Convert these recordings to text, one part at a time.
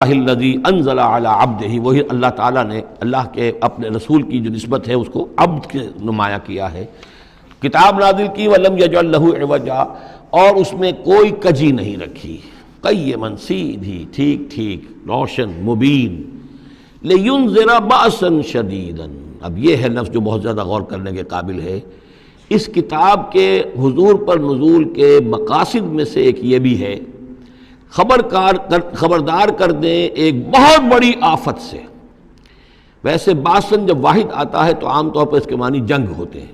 الذی انزل علی عبدہ، وہی اللہ تعالیٰ نے اللہ کے اپنے رسول کی جو نسبت ہے اس کو عبد کے نمایاں کیا ہے، کتاب نازل کی وَلَمْ يَجْعَلْ لَهُ عِوَجًا، اور اس میں کوئی کجی نہیں رکھی، قیماً سیدھی ٹھیک ٹھیک روشن مبین، لِيُنذِرَ بَأْسًا شَدِيدًا۔ اب یہ ہے لفظ جو بہت زیادہ غور کرنے کے قابل ہے۔ اس کتاب کے حضور پر نزول کے مقاصد میں سے ایک یہ بھی ہے خبردار کر دیں ایک بہت بڑی آفت سے۔ ویسے باسن جب واحد آتا ہے تو عام طور پر اس کے معنی جنگ ہوتے ہیں،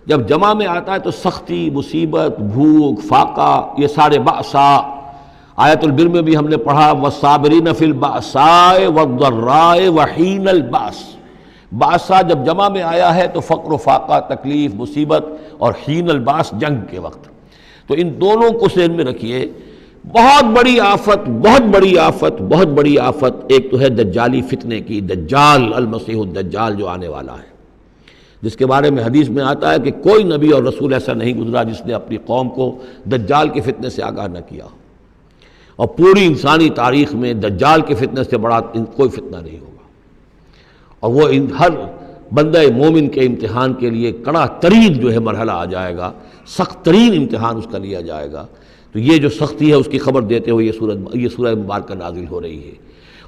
جب جمع میں آتا ہے تو سختی، مصیبت، بھوک، فاقہ، یہ سارے بأسا۔ آیت البر میں بھی ہم نے پڑھا والصابرین فی البأساء والضراء وحین البأس۔ بأسا جب جمع میں آیا ہے تو فقر و فاقہ، تکلیف، مصیبت، اور حین الباس جنگ کے وقت۔ تو ان دونوں کو ذہن میں رکھیے، بہت بڑی آفت، بہت بڑی آفت، بہت بڑی آفت۔ ایک تو ہے دجالی فتنے کی، دجال المسیح الدجال جو آنے والا ہے، جس کے بارے میں حدیث میں آتا ہے کہ کوئی نبی اور رسول ایسا نہیں گزرا جس نے اپنی قوم کو دجال کے فتنے سے آگاہ نہ کیا، اور پوری انسانی تاریخ میں دجال کے فتنے سے بڑا کوئی فتنہ نہیں ہوگا، اور وہ ہر بندہ مومن کے امتحان کے لیے کڑا ترین جو ہے مرحلہ آ جائے گا، سخت ترین امتحان اس کا لیا جائے گا۔ تو یہ جو سختی ہے اس کی خبر دیتے ہوئے یہ سورہ مبارکہ نازل ہو رہی ہے،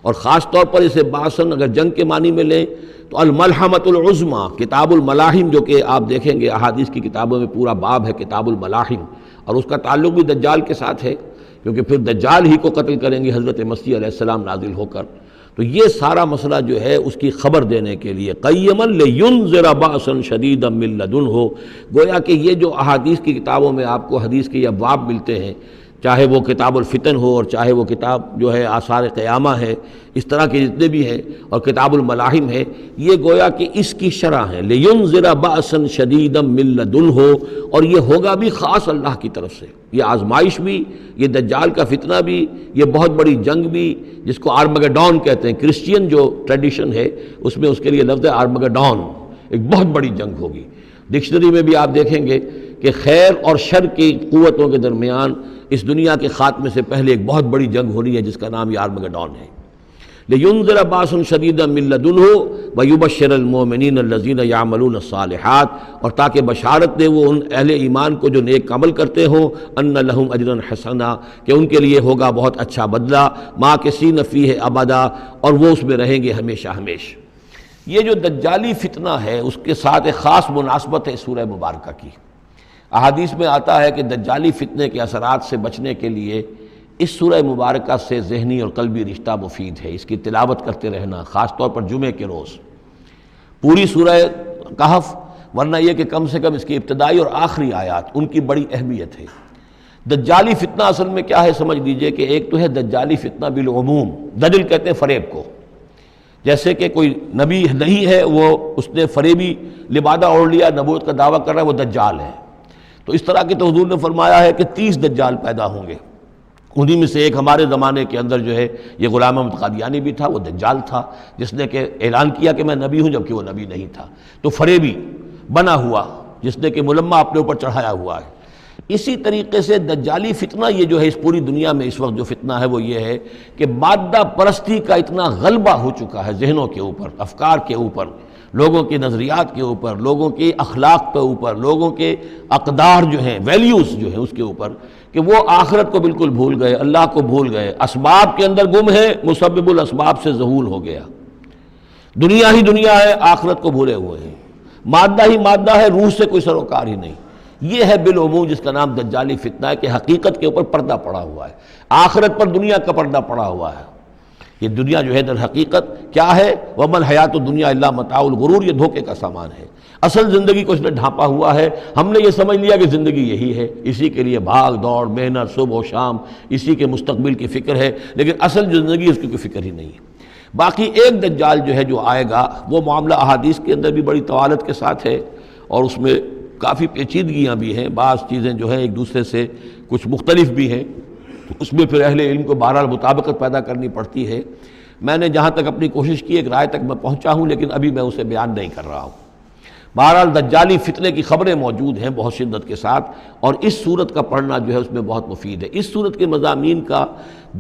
اور خاص طور پر اسے باسن اگر جنگ کے معنی میں لیں تو الملحمۃ العظمیٰ، کتاب الملاحم، جو کہ آپ دیکھیں گے احادیث کی کتابوں میں پورا باب ہے کتاب الملاحم، اور اس کا تعلق بھی دجال کے ساتھ ہے، کیونکہ پھر دجال ہی کو قتل کریں گے حضرت مسیح علیہ السلام نازل ہو کر۔ تو یہ سارا مسئلہ جو ہے اس کی خبر دینے کے لیے قیما لینذر بأسا شدیدا من لدنہ، گویا کہ یہ جو احادیث کی کتابوں میں آپ کو حدیث کے یہ ابواب ملتے ہیں، چاہے وہ کتاب الفتن ہو اور چاہے وہ کتاب جو ہے آثار قیامہ ہے، اس طرح کے جتنے بھی ہیں، اور کتاب الملاحم ہے، یہ گویا کہ اس کی شرح ہے، لینذر بأسا شدیدا من لدنہ، اور یہ ہوگا بھی خاص اللہ کی طرف سے، یہ آزمائش بھی، یہ دجال کا فتنہ بھی، یہ بہت بڑی جنگ بھی، جس کو آرمگڈون کہتے ہیں، کرسچین جو ٹریڈیشن ہے اس میں اس کے لیے لفظ ہے آرمگڈون، ایک بہت بڑی جنگ ہوگی۔ ڈکشنری میں بھی آپ دیکھیں گے کہ خیر اور شر کی قوتوں کے درمیان اس دنیا کے خاتمے سے پہلے ایک بہت بڑی جنگ ہونی ہے جس کا نام یہ آرمگڈون ہے۔ لِيُنذِرَ بَأْسًا شَدِيدًا مِّن لَّدُنْهُ وَيُبَشِّرَ الْمُؤْمِنِينَ الَّذِينَ يَعْمَلُونَ الصَّالِحَاتِ، اور تاکہ بشارت دے وہ ان اہل ایمان کو جو نیک عمل کرتے ہوں، أَنَّ لَهُمْ أَجْرًا حَسَنًا، کہ ان کے لیے ہوگا بہت اچھا بدلہ، مَاكِثِينَ فِيهِ أَبَدًا، اور وہ اس میں رہیں گے ہمیشہ ہمیشہ۔ یہ جو دجالی فتنہ ہے اس کے ساتھ ایک خاص مناسبت ہے سورہ مبارکہ کی۔ احادیث میں آتا ہے کہ دجالی فتنے کے اثرات سے بچنے کے لیے اس سورہ مبارکہ سے ذہنی اور قلبی رشتہ مفید ہے، اس کی تلاوت کرتے رہنا، خاص طور پر جمعے کے روز، پوری سورہ کہف، ورنہ یہ کہ کم سے کم اس کی ابتدائی اور آخری آیات ان کی بڑی اہمیت ہے۔ دجالی فتنہ اصل میں کیا ہے سمجھ لیجئے کہ ایک تو ہے دجالی فتنہ بالعموم، دجل کہتے ہیں فریب کو، جیسے کہ کوئی نبی نہیں ہے، وہ اس نے فریبی لبادہ اوڑھ لیا، نبوت کا دعویٰ کر رہا ہے، وہ دجال ہے۔ تو اس طرح کی تو حضور نے فرمایا ہے کہ 30 دجال پیدا ہوں گے، انہی میں سے ایک ہمارے زمانے کے اندر جو ہے یہ غلام احمد قادیانی بھی تھا، وہ دجال تھا، جس نے کہ اعلان کیا کہ میں نبی ہوں جبکہ وہ نبی نہیں تھا، تو فریبی بنا ہوا جس نے کہ ملمہ اپنے اوپر چڑھایا ہوا ہے۔ اسی طریقے سے دجالی فتنہ یہ جو ہے اس پوری دنیا میں اس وقت جو فتنہ ہے وہ یہ ہے کہ مادہ پرستی کا اتنا غلبہ ہو چکا ہے ذہنوں کے اوپر، افکار کے اوپر، لوگوں کے نظریات کے اوپر، لوگوں کے اخلاق کے اوپر، لوگوں کے اقدار جو ہیں، ویلیوز جو ہیں اس کے اوپر، کہ وہ آخرت کو بالکل بھول گئے، اللہ کو بھول گئے، اسباب کے اندر گم ہے، مسبب الاسباب سے ذہول ہو گیا، دنیا ہی دنیا ہے، آخرت کو بھولے ہوئے ہیں، مادہ ہی مادہ ہے، روح سے کوئی سروکار ہی نہیں۔ یہ ہے بالعموم جس کا نام دجالی فتنہ ہے، کہ حقیقت کے اوپر پردہ پڑا ہوا ہے، آخرت پر دنیا کا پردہ پڑا ہوا ہے۔ یہ دنیا جو ہے در حقیقت کیا ہے، وَمَا الْحَيَاةُ الدُّنْيَا إِلَّا مَتَاعُ الْغُرُورِ، یہ دھوکے کا سامان ہے۔ اصل زندگی کو اس نے ڈھانپا ہوا ہے، ہم نے یہ سمجھ لیا کہ زندگی یہی ہے، اسی کے لیے بھاگ دوڑ، محنت، صبح و شام، اسی کے مستقبل کی فکر ہے، لیکن اصل زندگی اس کی کوئی فکر ہی نہیں ہے۔ باقی ایک دجال جو ہے جو آئے گا، وہ معاملہ احادیث کے اندر بھی بڑی طوالت کے ساتھ ہے، اور اس میں کافی پیچیدگیاں بھی ہیں، بعض چیزیں جو ہیں ایک دوسرے سے کچھ مختلف بھی ہیں، اس میں پھر اہل علم کو بہرحال مطابقت پیدا کرنی پڑتی ہے۔ میں نے جہاں تک اپنی کوشش کی ایک رائے تک میں پہنچا ہوں، لیکن ابھی میں اسے بیان نہیں کر رہا ہوں۔ بہرحال دجالی فتنے کی خبریں موجود ہیں بہت شدت کے ساتھ، اور اس صورت کا پڑھنا جو ہے اس میں بہت مفید ہے۔ اس صورت کے مضامین کا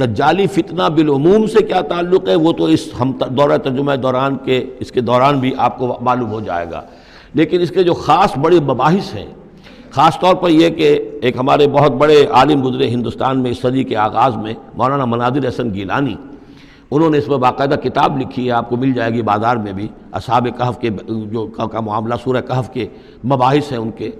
دجالی فتنہ بالعموم سے کیا تعلق ہے وہ تو اس ہم دورہ ترجمہ دوران کے اس کے دوران بھی آپ کو معلوم ہو جائے گا، لیکن اس کے جو خاص بڑے مباحث ہیں، خاص طور پر یہ کہ ایک ہمارے بہت بڑے عالم گزرے ہندوستان میں اس صدی کے آغاز میں، مولانا مناظر احسن گیلانی، انہوں نے اس میں باقاعدہ کتاب لکھی ہے، آپ کو مل جائے گی بازار میں بھی، اصحاب کہف کے جو کا معاملہ سورہ کہف کے مباحث ہیں ان کے۔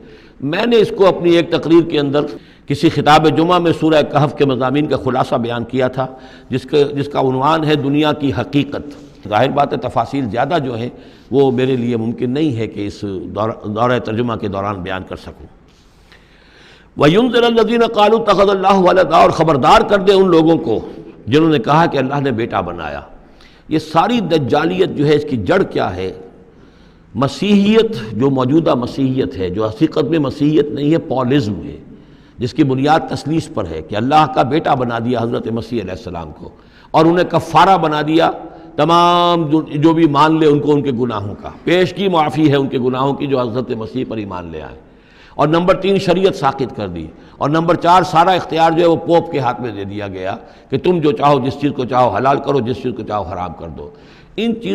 میں نے اس کو اپنی ایک تقریر کے اندر کسی خطاب جمعہ میں سورہ کہف کے مضامین کا خلاصہ بیان کیا تھا، جس کا عنوان ہے دنیا کی حقیقت۔ ظاہر بات ہے تفاصیل زیادہ جو ہیں وہ میرے لیے ممکن نہیں ہے کہ اس دورہ ترجمہ کے دوران بیان کر سکوں۔ وَيُنذِرَ الَّذِينَ قَالُوا اتَّخَذَ اللَّهُ وَلَدًا، اور خبردار کر دے ان لوگوں کو جنہوں نے کہا کہ اللہ نے بیٹا بنایا۔ یہ ساری دجالیت جو ہے اس کی جڑ کیا ہے؟ مسیحیت، جو موجودہ مسیحیت ہے، جو حقیقت میں مسیحیت نہیں ہے، پولزم ہے، جس کی بنیاد تثلیث پر ہے کہ اللہ کا بیٹا بنا دیا حضرت مسیح علیہ السلام کو، اور انہیں کفارہ بنا دیا تمام جو بھی مان لے ان کو ان کے گناہوں کا، پیش کی معافی ہے ان کے گناہوں کی جو حضرت مسیح پر ایمان لے آئے، اور نمبر 3 شریعت ساقط کر دی، اور نمبر 4 سارا اختیار جو ہے وہ پوپ کے ہاتھ میں دے دیا گیا کہ تم جو چاہو جس چیز کو چاہو حلال کرو، جس چیز کو چاہو حرام کر دو۔ ان چیزوں